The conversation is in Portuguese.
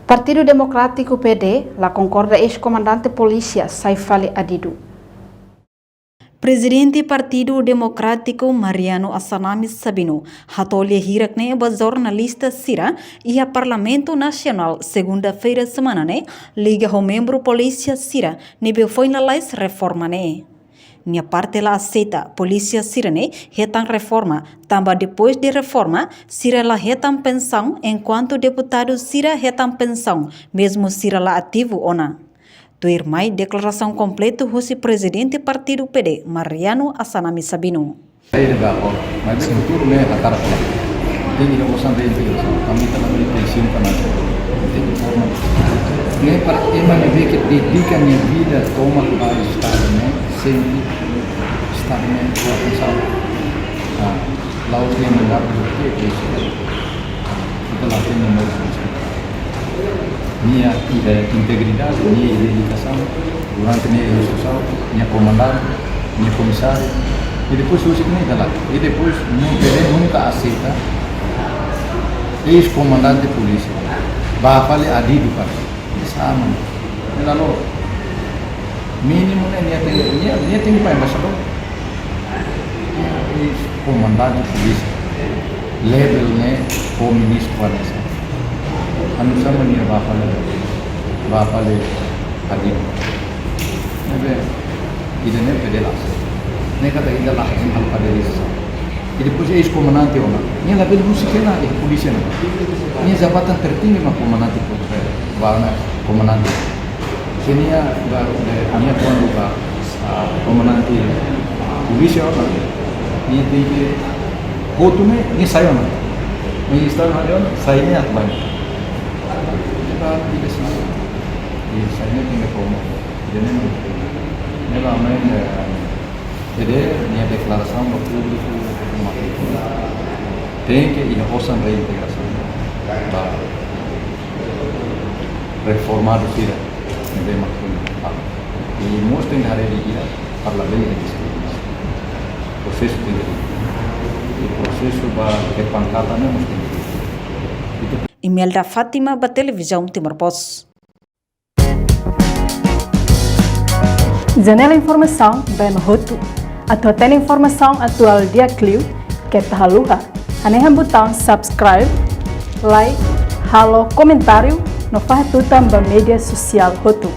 Partido Democrático PD, la concorda ex-comandante polícia Saifali Adidu. Presidente Partido Democrático Mariano Assanami Sabino hatolhe hirakne ba jornalista Sira e a Parlamento Nacional segunda-feira semana ne liga ao membro polícia Sira nível foi na leis reforma ne. Minha parte lá aceita polícia Sira ne retam reforma, também depois de reforma Sira lá retam pensão enquanto deputado Sira retam pensão, mesmo Sira lá ativo ou não. Tuir mai declaração completa do presidente partido PD, Mariano Assanami Sabino. Mas no futuro né, a cara tem que negociar bem isso. Kami telah beri pensiun karena tem que formar. Nem para emang ver que dedica minha vida toma para o Estado, né? Sempre Estado né, para pensar. Lá o que melhor do que isso. Kita lá tem uma minha integridade, minha dedicação durante minha instituição, minha comandante, minha comissária e depois hoje que nem está lá. E depois não PD nunca aceita ex-comandante de polícia. Bafale Adidu para sama. Lalu mínimo dia tem para embaixador. Ex-comandante de polícia. Level né como ministro para anu sama ni bafale Adidu. Nebe ida ne pedelas. Ne kata ida lah yang hal pada desa. E depois é ex-comandante ou não. Minha label música na de polícia não. Minha jabatan tertinggi mah comandante comandante. Senia minha quando comandante polícia ou não. Minha tem que foto ni saya não. Minha estado ada saya ni atbang. Tidak sih, saya tinggal promo. Jadi, memang jadi ni deklarasi waktu itu tem que ir osan reintegração, reformado sih, nem maksud. E mostram hari ini parlamento legislativo, proses tinggi, e proses kepankatan mesti. Imelda Fátima da televisão Timor Post. Janela informação bem roto. Atau tem informação atual dia Clio que tahaluha. Anehan botão subscribe, like, halo comentário no fahatutan ba media sosial roto.